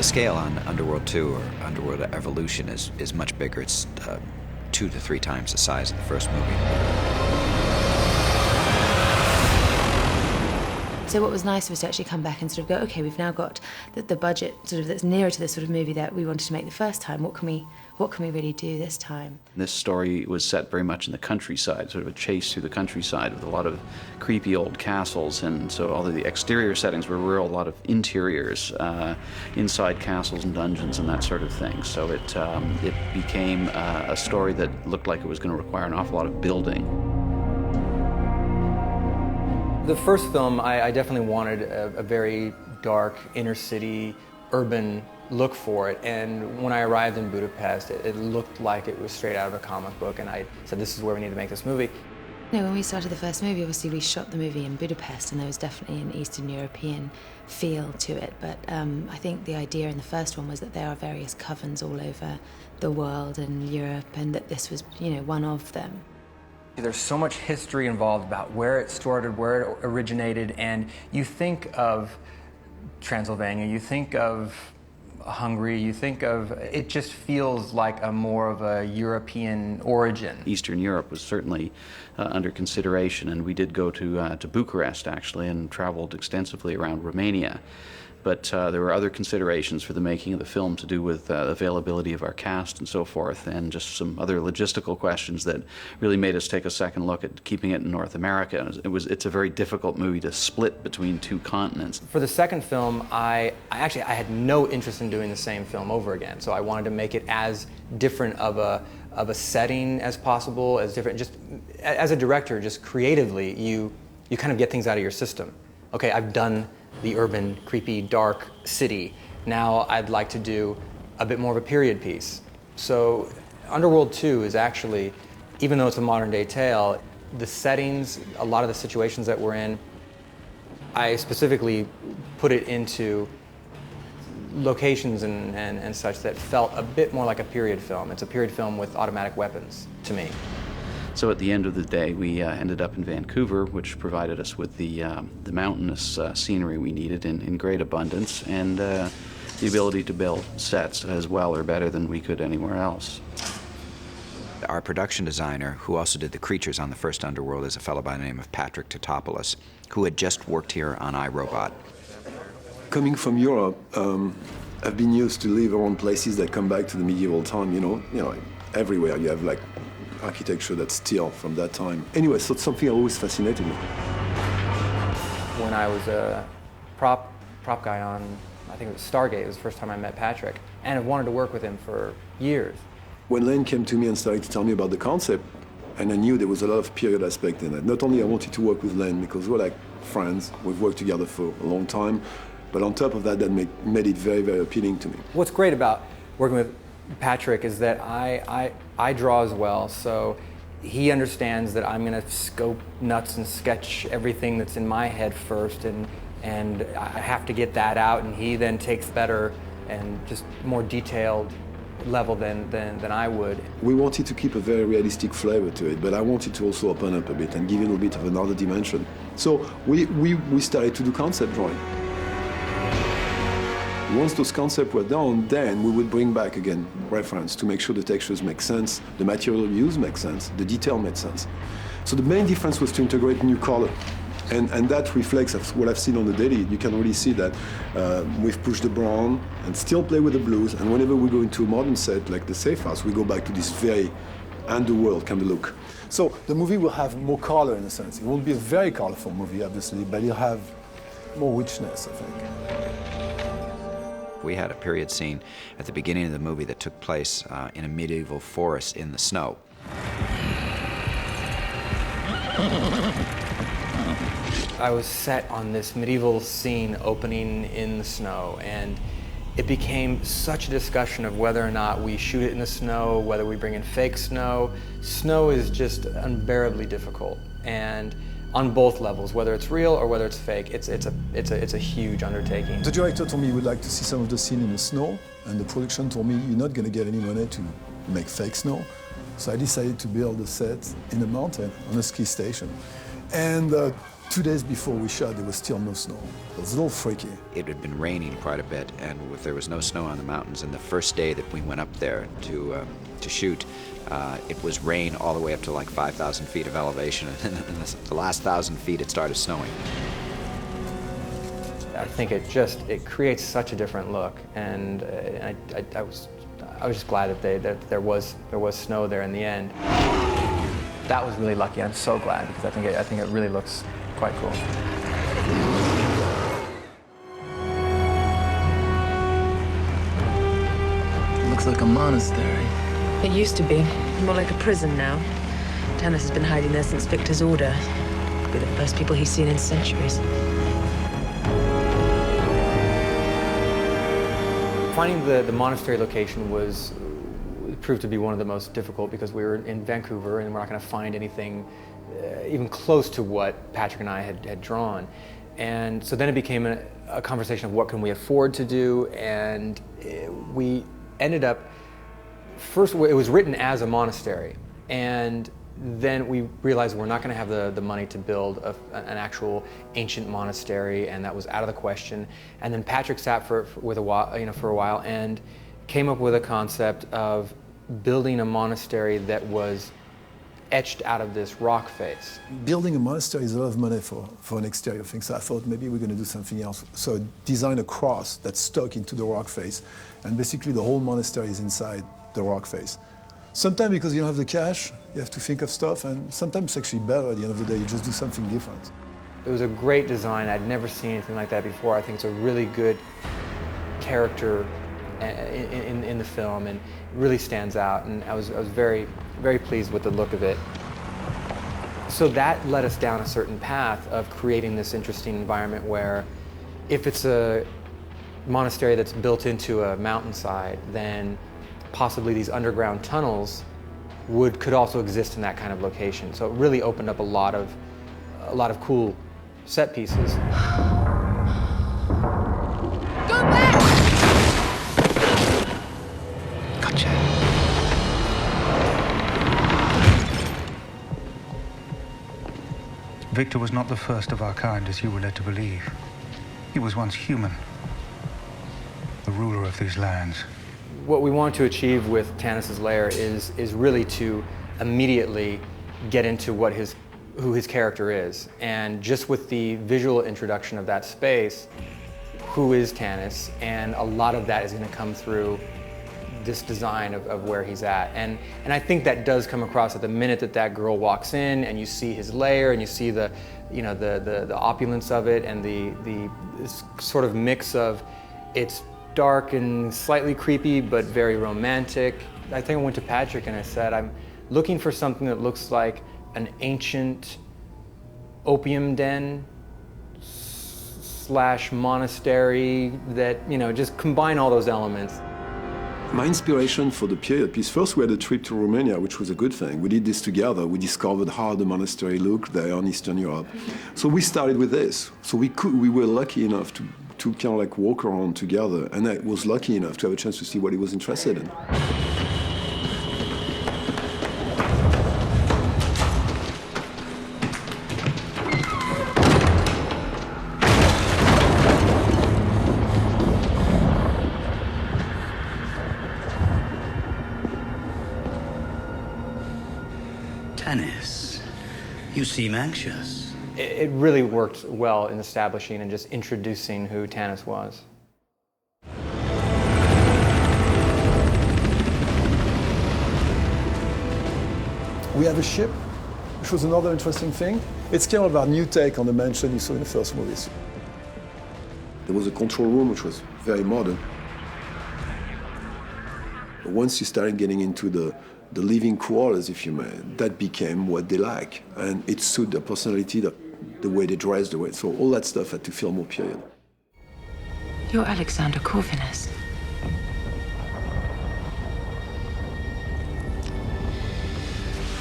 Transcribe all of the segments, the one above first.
scale on Underworld 2 or Underworld Evolution is much bigger. It's 2 to 3 times the size of the first movie. So what was nice was to actually come back and sort of go, okay, we've now got the budget sort of that's nearer to the sort of movie that we wanted to make the first time. What can we really do this time? This story was set very much in the countryside, sort of a chase through the countryside with a lot of creepy old castles, and so all of the exterior settings were real, a lot of interiors, inside castles and dungeons and that sort of thing. So it became a story that looked like it was going to require an awful lot of building. The first film, I definitely wanted a very dark, inner city, urban look for it, and when I arrived in Budapest, it looked like it was straight out of a comic book, and I said, this is where we need to make this movie. You know, when we started the first movie, obviously we shot the movie in Budapest, and there was definitely an Eastern European feel to it, but I think the idea in the first one was that there are various covens all over the world and Europe, and that this was, you know, one of them. There's so much history involved about where it started, where it originated, and you think of Transylvania, you think of Hungary, you think of, it just feels like a more of a European origin. Eastern Europe was certainly under consideration, and we did go to Bucharest, actually, and traveled extensively around Romania. But there were other considerations for the making of the film to do with availability of our cast and so forth, and just some other logistical questions that really made us take a second look at keeping it in North America. It's a very difficult movie to split between 2 continents. For the second film, I had no interest in doing the same film over again, so I wanted to make it as different of a setting as possible, as different, just as a director, just creatively, you kind of get things out of your system. Okay, I've done the urban, creepy, dark city. Now I'd like to do a bit more of a period piece. So Underworld 2 is actually, even though it's a modern day tale, the settings, a lot of the situations that we're in, I specifically put it into locations and such that felt a bit more like a period film. It's a period film with automatic weapons, to me. So at the end of the day, we ended up in Vancouver, which provided us with the mountainous scenery we needed in great abundance, and the ability to build sets as well or better than we could anywhere else. Our production designer, who also did the creatures on the first Underworld, is a fellow by the name of Patrick Totopoulos, who had just worked here on iRobot. Coming from Europe, I've been used to live around places that come back to the medieval time, you know, everywhere you have like architecture that's still from that time. Anyway, so it's something that always fascinated me. When I was a prop guy on, I think it was Stargate, it was the first time I met Patrick, and I've wanted to work with him for years. When Len came to me and started to tell me about the concept, and I knew there was a lot of period aspect in it. Not only I wanted to work with Len because we're like friends, we've worked together for a long time, but on top of that, that made it very, very appealing to me. What's great about working with Patrick is that I draw as well, so he understands that I'm going to go nuts and sketch everything that's in my head first, and I have to get that out, and he then takes better and just more detailed level than I would. We wanted to keep a very realistic flavor to it, but I wanted to also open up a bit and give it a bit of another dimension. So we started to do concept drawing. Once those concepts were done, then we would bring back again reference to make sure the textures make sense, the material used makes sense, the detail made sense. So the main difference was to integrate new color. And that reflects what I've seen on the daily. You can really see that we've pushed the brown and still play with the blues. And whenever we go into a modern set like the Safe House, we go back to this very Underworld kind of look. So the movie will have more color in a sense. It won't be a very colorful movie, obviously, but it'll have more richness, I think. We had a period scene at the beginning of the movie that took place in a medieval forest in the snow. I was set on this medieval scene opening in the snow, and it became such a discussion of whether or not we shoot it in the snow, whether we bring in fake snow. Snow is just unbearably difficult, and on both levels, whether it's real or whether it's fake, it's a huge undertaking. The director told me he would like to see some of the scene in the snow, and the production told me you're not going to get any money to make fake snow. So I decided to build a set in the mountain on a ski station. And to 2 days before we shot, there was still no snow. It was a little freaky. It had been raining quite a bit, and there was no snow on the mountains. And the first day that we went up there to shoot, it was rain all the way up to like 5,000 feet of elevation, and in the last 1,000 feet it started snowing. I think it creates such a different look, and I was just glad that there was snow there in the end. That was really lucky. I'm so glad, because I think it really looks quite cool. Looks like a monastery. It used to be. More like a prison now. Tanis has been hiding there since Victor's order. Could be the first people he's seen in centuries. Finding the monastery location proved to be one of the most difficult, because we were in Vancouver and we're not going to find anything even close to what Patrick and I had drawn. And so then it became a conversation of what can we afford to do, and we ended up, first it was written as a monastery, and then we realized we're not going to have the money to build an actual ancient monastery, and that was out of the question. And then Patrick sat for a while and came up with a concept of building a monastery that was etched out of this rock face. Building a monastery is a lot of money for an exterior thing, so I thought maybe we're going to do something else. So I designed a cross that's stuck into the rock face, and basically the whole monastery is inside the rock face. Sometimes because you don't have the cash, you have to think of stuff, and sometimes it's actually better at the end of the day, you just do something different. It was a great design. I'd never seen anything like that before. I think it's a really good character in the film, and it really stands out, and I was very, very pleased with the look of it. So that led us down a certain path of creating this interesting environment where if it's a monastery that's built into a mountainside, then possibly these underground tunnels could also exist in that kind of location. So it really opened up a lot of cool set pieces. Go back! Gotcha. Victor was not the first of our kind, as you were led to believe. He was once human, the ruler of these lands. What we want to achieve with Tanis's lair is really to immediately get into who his character is. And just with the visual introduction of that space, who is Tanis? And a lot of that is going to come through this design of where he's at. And I think that does come across at the minute that girl walks in and you see his lair and you see the opulence of it, and this sort of mix of it's dark and slightly creepy but very romantic. I think I went to Patrick and I said, I'm looking for something that looks like an ancient opium den / monastery that, just combine all those elements. My inspiration for the period piece, first we had a trip to Romania, which was a good thing. We did this together. We discovered how the monastery looked there in Eastern Europe. So we started with this. So we were lucky enough to kind of like walk around together, and I was lucky enough to have a chance to see what he was interested in. Tanis, you seem anxious. It really worked well in establishing and just introducing who Tanis was. We have a ship, which was another interesting thing. It's kind of our new take on the mansion you saw in the first movies. There was a control room, which was very modern. But once you started getting into the living quarters, if you may, that became what they like. And it suited their personality, the way they dressed, so all that stuff had to feel more period. You're Alexander Corvinus.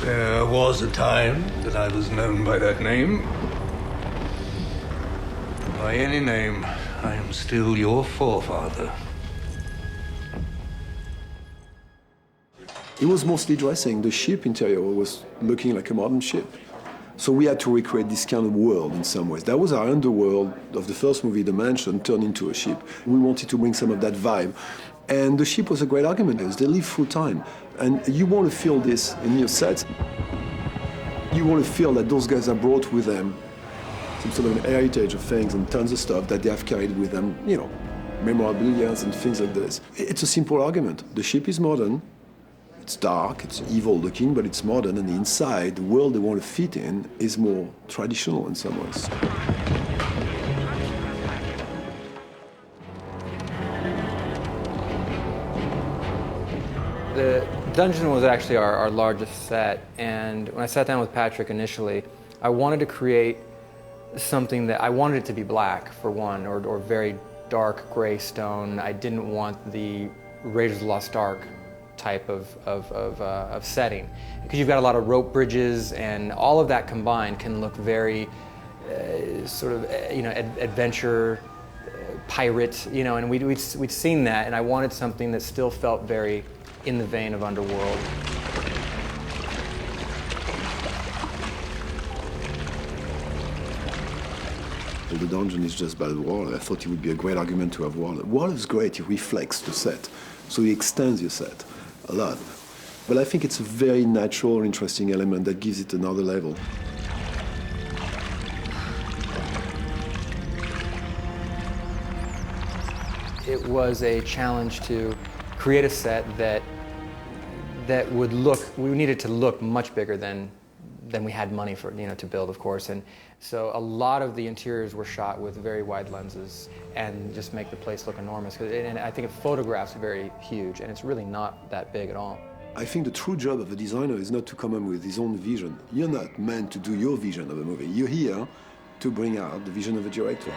There was a time that I was known by that name. By any name, I am still your forefather. It was mostly dressing. The ship interior was looking like a modern ship. So we had to recreate this kind of world in some ways. That was our underworld of the first movie, The Mansion, turned into a ship. We wanted to bring some of that vibe. And the ship was a great argument because they live full time. And you want to feel this in your sets. You want to feel that those guys have brought with them some sort of an heritage of things and tons of stuff that they have carried with them, you know, memorabilia and things like this. It's a simple argument. The ship is modern. It's dark, it's evil looking, but it's modern, and the inside, the world they want to fit in, is more traditional in some ways. The dungeon was actually our largest set, and when I sat down with Patrick initially, I wanted to create something that I wanted it to be black, for one, or very dark gray stone. I didn't want the Raiders of the Lost Ark type of setting, because you've got a lot of rope bridges, and all of that combined can look very sort of adventure, pirate, and we'd seen that, and I wanted something that still felt very in the vein of Underworld. Well, the dungeon is just by the wall. I thought it would be a great argument to have water. Water is great, it reflects the set, so it extends your set a lot. But I think it's a very natural, interesting element that gives it another level. It was a challenge to create a set that would look, we needed to look much bigger than we had money for, to build, of course. And so a lot of the interiors were shot with very wide lenses and just make the place look enormous. And I think it photographs very huge, and it's really not that big at all. I think the true job of a designer is not to come up with his own vision. You're not meant to do your vision of a movie. You're here to bring out the vision of a director.